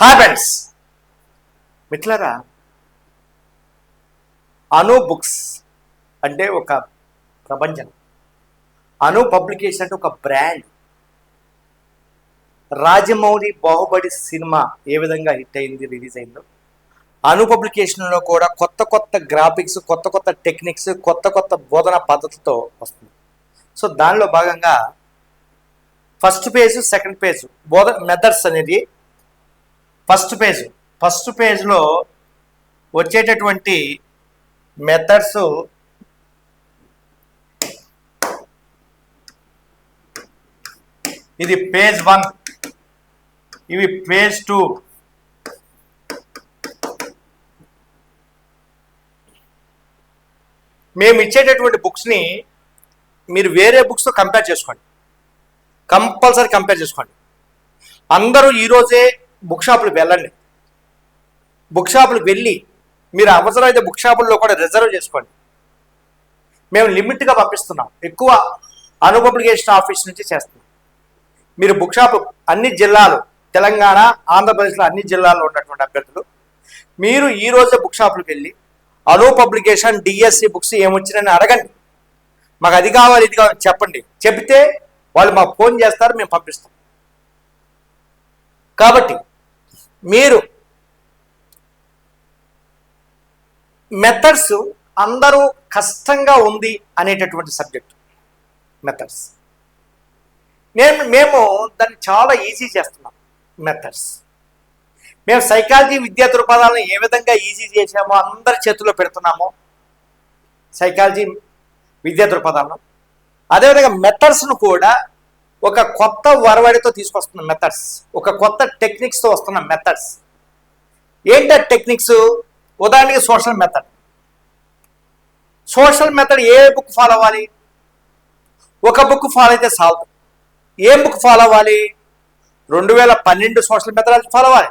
Hi friends, మిత్రులారా, అను books అంటే ఒక ప్రపంచం. అను పబ్లికేషన్ అంటే ఒక బ్రాండ్. రాజమౌళి బాహుబలి సినిమా ఏ విధంగా హిట్ అయింది, రిలీజ్ అయిందో, అను పబ్లికేషన్లో కూడా కొత్త కొత్త గ్రాఫిక్స్, కొత్త కొత్త టెక్నిక్స్, కొత్త కొత్త బోధన పద్ధతితో వస్తుంది. సో దానిలో భాగంగా ఫస్ట్ పేజ్, సెకండ్ పేజ్ బోధన మెథడ్స్ అనేది ఫస్ట్ పేజ్లో వచ్చేటటువంటి మెథడ్స్ ఇది పేజ్ 1, ఇవి పేజ్ 2. మేము ఇచ్చేటటువంటి బుక్స్ని మీరు వేరే బుక్స్తో కంపేర్ చేసుకోండి, కంపల్సరీ కంపేర్ చేసుకోండి. అందరూ ఈరోజే బుక్ షాపులకు వెళ్ళండి. బుక్ షాపులకు వెళ్ళి మీరు అవసరమైతే బుక్ షాపుల్లో కూడా రిజర్వ్ చేసుకోండి. మేము లిమిట్గా పంపిస్తున్నాం, ఎక్కువ అను పబ్లికేషన్ ఆఫీస్ నుంచి చేస్తున్నాం. మీరు బుక్ షాప్ అన్ని జిల్లాలు, తెలంగాణ, ఆంధ్రప్రదేశ్లో అన్ని జిల్లాల్లో ఉన్నటువంటి అభ్యర్థులు మీరు ఈరోజే బుక్ షాపులకు వెళ్ళి అను పబ్లికేషన్ డిఎస్సి బుక్స్ ఏమొచ్చినని అడగండి. మాకు అది కావాలి, ఇది కావాలి చెప్పండి. చెబితే వాళ్ళు మాకు ఫోన్ చేస్తారు, మేము పంపిస్తాం. కాబట్టి మీరు మెథడ్స్ అందరూ కష్టంగా ఉంది అనేటటువంటి సబ్జెక్ట్ మెథడ్స్. మేము దాన్ని చాలా ఈజీ చేస్తున్నాం. మెథడ్స్ మేము సైకాలజీ విద్యా దృక్పథాలను ఏ విధంగా ఈజీ చేసామో అందరి చేతుల్లో పెడుతున్నామో సైకాలజీ విద్యా దృక్పథాలను, అదేవిధంగా మెథడ్స్ను కూడా ఒక కొత్త వరవడితో తీసుకొస్తున్న మెథడ్స్, ఒక కొత్త టెక్నిక్స్తో వస్తున్న మెథడ్స్. ఏంటంటే టెక్నిక్స్, ఉదాహరణకి సోషల్ మెథడ్. సోషల్ మెథడ్ ఏ బుక్ ఫాలో అవ్వాలి? ఒక బుక్ ఫాలో అయితే చాలు. ఏం బుక్ ఫాలో అవ్వాలి? 2012 సోషల్ మెథడాలజీ ఫాలో అవ్వాలి,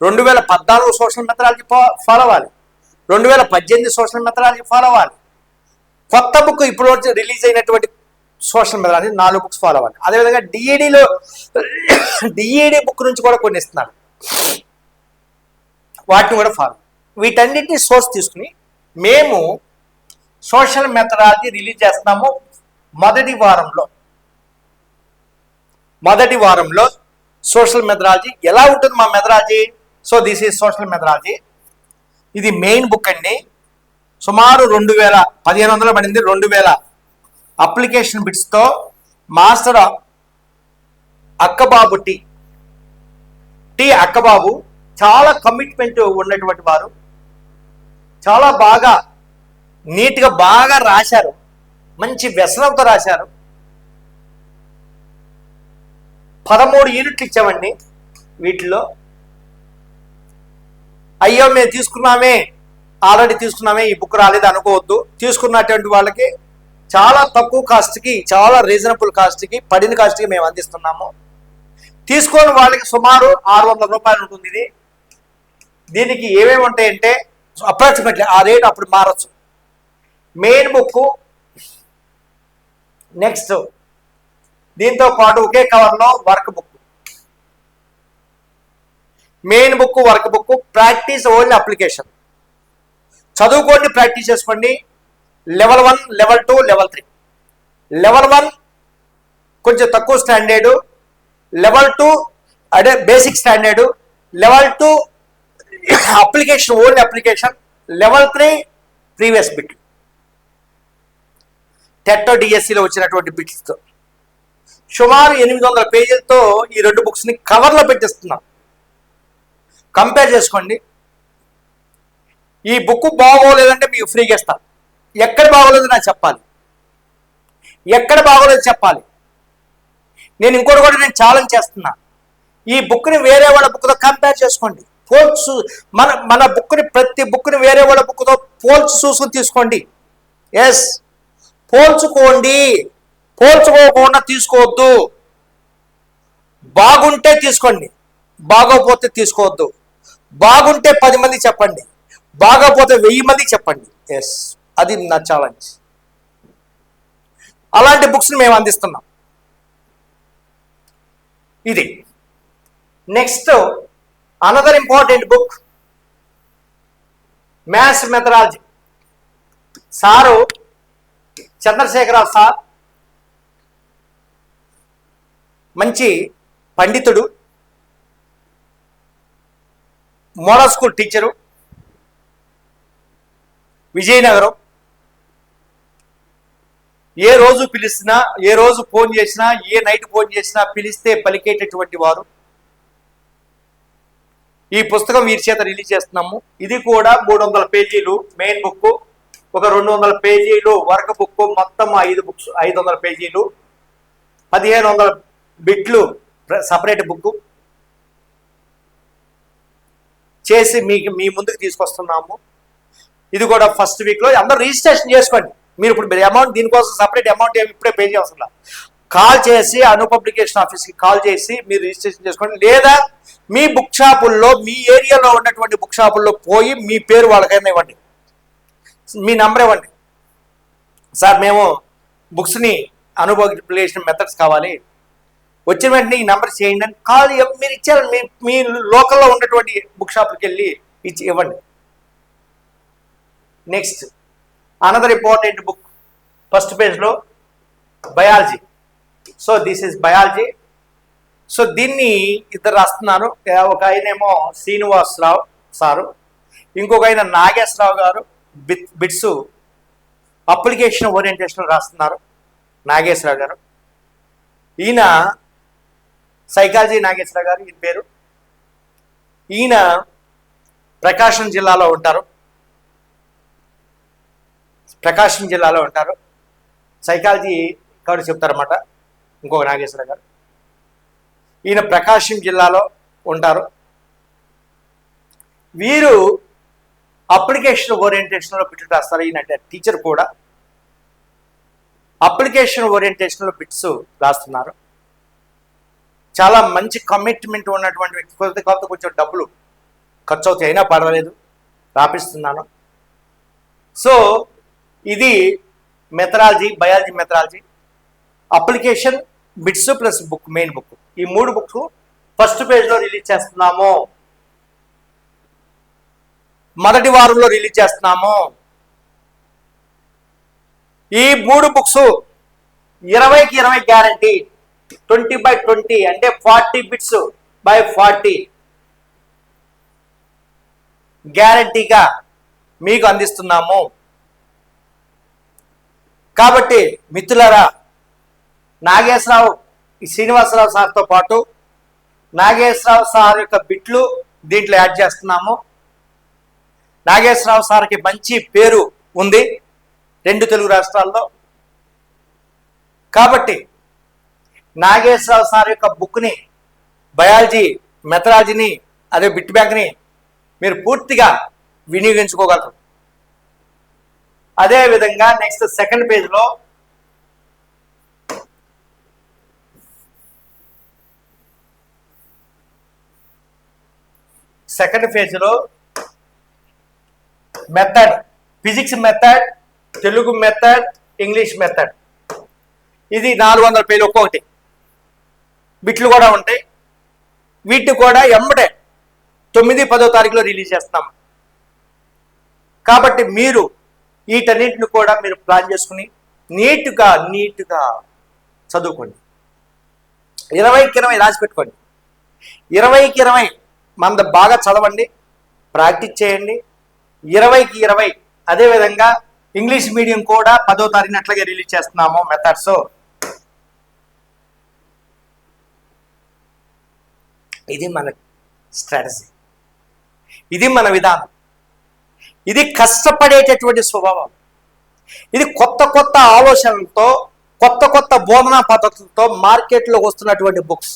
2014 సోషల్ మెథడాలజీ ఫాలో అవ్వాలి, 2018 సోషల్ మెథడాలజీ ఫాలో అవ్వాలి. కొత్త బుక్ ఇప్పుడు రిలీజ్ అయినటువంటి సోషల్ మెథడాలజీ 4 బుక్స్ ఫాలో అవ్వాలి. అదేవిధంగా డిఈడి బుక్ నుంచి కూడా కొన్ని ఇస్తున్నారు, వాటిని కూడా ఫాలో. వీటన్నిటిని సోర్స్ తీసుకుని మేము సోషల్ మెథడాలజీ రిలీజ్ చేస్తున్నాము. మొదటి వారంలో సోషల్ మెథడాలజీ ఎలా ఉంటుంది మా methodology? So this is social methodology. ఇది మెయిన్ బుక్ అండి. సుమారు 1500 పడింది. 2000 application బిట్స్తో master Akkababu T Akkababu చాలా కమిట్మెంట్ ఉన్నటువంటి వారు, చాలా బాగా నీట్గా బాగా రాశారు, మంచి వ్యసనంతో రాశారు. 13 యూనిట్లు ఇచ్చామండి. వీటిలో అయ్యో మేము ఆల్రెడీ తీసుకున్నామే, ఈ బుక్ రాలేదు అనుకోవద్దు. తీసుకున్నటువంటి వాళ్ళకి చాలా తక్కువ కాస్ట్కి, చాలా రీజనబుల్ కాస్ట్కి, పడిన కాస్ట్కి మేము అందిస్తున్నాము. తీసుకొని వాళ్ళకి సుమారు 600 రూపాయలు ఉంటుంది. ఇది దీనికి ఏమేమి ఉంటాయంటే అప్రాక్సిమేట్లీ ఆ రేట్ అప్పుడు మారచ్చు. మెయిన్ బుక్, నెక్స్ట్ దీంతో పాటు ఒకే కవర్లో work book, main book, work book, practice only application. చదువుకోండి, ప్రాక్టీస్ చేసుకోండి. Level 1, level 2, level 3. లెవెల్ 1 కొంచెం తక్కువ స్టాండర్డు, లెవెల్ 2 అదే basic standard, level 2 application only application, level 3 previous bit. TET డిఎస్సిలో వచ్చినటువంటి బిట్స్తో సుమారు 800 పేజీలతో ఈ 2 బుక్స్ని కవర్లో పెట్టిస్తున్నాం. కంపేర్ చేసుకోండి. ఈ బుక్ బాగోలేదంటే మీకు ఫ్రీగా ఇస్తాను. ఎక్కడ బాగోలేదు నాకు చెప్పాలి, ఎక్కడ బాగోలేదు చెప్పాలి. నేను ఇంకోటి కూడా నేను ఛాలెంజ్ చేస్తున్నా. ఈ బుక్ని వేరే వాళ్ళ బుక్తో కంపేర్ చేసుకోండి. పోల్చు మన బుక్ని, ప్రతి బుక్ని వేరే వాళ్ళ బుక్తో పోల్చి చూసుకుని తీసుకోండి. ఎస్, పోల్చుకోండి, పోల్చుకోకుండా తీసుకోవద్దు. బాగుంటే తీసుకోండి, బాగోపోతే తీసుకోవద్దు. బాగుంటే 10 మంది చెప్పండి, బాగోపోతే 1000 మంది చెప్పండి. ఎస్, అది నా ఛాలెంజ్. అలాంటి బుక్స్ని మేము అందిస్తున్నాం. ఇది next another important book, maths methodology. Sir Chandrasekhara Rao sir మంచి పండితుడు, మోడల్ స్కూల్ టీచరు, విజయనగరం. ఏ రోజు పిలిచినా, ఏ రోజు ఫోన్ చేసినా, ఏ నైట్ ఫోన్ చేసినా పిలిస్తే పలికేటటువంటి వారు. ఈ పుస్తకం వీరి చేత రిలీజ్ చేస్తున్నాము. ఇది కూడా 300 పేజీలు మెయిన్ బుక్, ఒక 200 పేజీలు వర్క్ బుక్, మొత్తం 5 బుక్స్, 500 పేజీలు, 1500 బిట్లు సపరేట్ బుక్ చేసి మీ ముందుకు తీసుకొస్తున్నాము. ఇది కూడా ఫస్ట్ వీక్లో అందరూ రిజిస్ట్రేషన్ చేసుకోండి. మీరు ఇప్పుడు అమౌంట్ దీనికోసం సపరేట్ అమౌంట్ ఏమి ఇప్పుడే పే చేయాల్సిన, కాల్ చేసి అను పబ్లికేషన్ ఆఫీస్కి కాల్ చేసి మీరు రిజిస్ట్రేషన్ చేసుకోండి. లేదా మీ బుక్ షాపుల్లో, మీ ఏరియాలో ఉన్నటువంటి బుక్ షాపుల్లో పోయి మీ పేరు వాళ్ళకైనా ఇవ్వండి, మీ నెంబర్ ఇవ్వండి. సార్ మేము బుక్స్ని అను పబ్లికేషన్ మెథడ్స్ కావాలి, వచ్చిన వెంటనే ఈ నెంబర్ చేయండి అని కాల్ మీరు ఇచ్చారు. మీ లోకల్లో ఉన్నటువంటి బుక్ షాప్కి వెళ్ళి ఇచ్చి ఇవ్వండి. Next another important book, first పేజ్లో biology. So this is biology. So దీన్ని ఇద్దరు రాస్తున్నారు. ఒక ఆయనేమో శ్రీనివాసరావు సారు, ఇంకొక ఆయన నాగేశ్వరరావు గారు. బిట్స్ అప్లికేషన్ ఓరియంటేషన్ రాస్తున్నారు నాగేశ్వరరావు గారు. ఈయన సైకాలజీ నాగేశ్వరరావు గారు ఈయన పేరు. ఈయన ప్రకాశం జిల్లాలో ఉంటారు. సైకాలజీ ఇక్కడ చెప్తారన్నమాట ఇంకొక నాగేశ్వర గారు. ఈయన ప్రకాశం జిల్లాలో ఉంటారు. వీరు అప్లికేషన్ ఓరియంటేషన్లో బిట్లు రాస్తారు. ఈయన టీచర్ కూడా అప్లికేషన్ ఓరియంటేషన్లో బిట్స్ రాస్తున్నారు. చాలా మంచి కమిట్మెంట్ ఉన్నటువంటి వ్యక్తి. కొద్ది కొంచెం డబ్బులు ఖర్చు అవుతాయి, అయినా పర్వాలేదు రాపిస్తున్నాను. సో ఇది methodology, biology methodology, application, bits plus book, main book. ఈ 3 బుక్స్ ఫస్ట్ పేజ్లో రిలీజ్ చేస్తున్నాము. మొదటి వారంలో రిలీజ్ చేస్తున్నాము. ఈ 3 బుక్స్ 20కి 20 గ్యారంటీ, 20/20 అంటే 40 బిట్స్ బై 40 గ్యారంటీగా మీకు అందిస్తున్నాము. కాబట్టి మిత్రులారా, నాగేశ్వరరావు శ్రీనివాసరావు సార్తో పాటు నాగేశ్వరరావు సార్ యొక్క బిట్లు దీంట్లో యాడ్ చేస్తున్నాము. నాగేశ్వరరావు సార్కి మంచి పేరు ఉంది 2 తెలుగు రాష్ట్రాల్లో. కాబట్టి నాగేశ్వరరావు సార్ యొక్క బుక్ని, బయాలజీ మెథడాలజీని, అదే బిట్ బ్యాంక్ని మీరు పూర్తిగా వినియోగించుకోగలరు. అదేవిధంగా నెక్స్ట్ సెకండ్ పేజ్లో method, physics method, Telugu method, English method. ఇది 400 పేజీలు ఒక్కొక్కటి. బిట్లు కూడా ఉంటాయి. వీటిని కూడా ఎమ్మటే 9, 10వ తారీఖులో రిలీజ్ చేస్తాం. కాబట్టి మీరు వీటన్నిటిని కూడా మీరు ప్లాన్ చేసుకుని నీట్గా చదువుకోండి. 20కి 20 రాసి పెట్టుకోండి. 20కి 20 మన బాగా చదవండి, ప్రాక్టీస్ చేయండి. 20కి 20 అదేవిధంగా ఇంగ్లీష్ మీడియం కూడా 10వ తారీఖున అట్లాగే రిలీజ్ చేస్తున్నాము మెథడ్స్. ఇది మన స్ట్రాటజీ, ఇది మన విధానం, ఇది కష్టపడేటటువంటి స్వభావం. ఇది కొత్త ఆలోచనలతో, కొత్త బోధనా పద్ధతులతో మార్కెట్లో వస్తున్నటువంటి బుక్స్.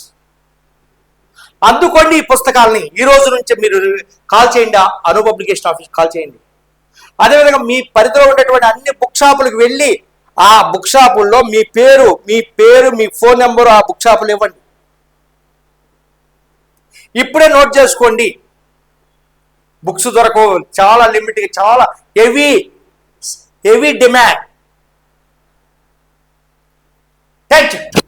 అందుకోండి ఈ పుస్తకాలని. ఈ రోజు నుంచి మీరు కాల్ చేయండి, అను పబ్లికేషన్ ఆఫీస్ కాల్ చేయండి. అదేవిధంగా మీ పరిధిలో ఉన్నటువంటి అన్ని బుక్ షాపులకు వెళ్ళి ఆ బుక్ షాపుల్లో మీ పేరు, మీ ఫోన్ నెంబరు ఆ బుక్ షాపులు ఇవ్వండి. ఇప్పుడే నోట్ చేసుకోండి. బుక్స్ దొరకవు, చాలా లిమిట్, చాలా హెవీ డిమాండ్. Thank you.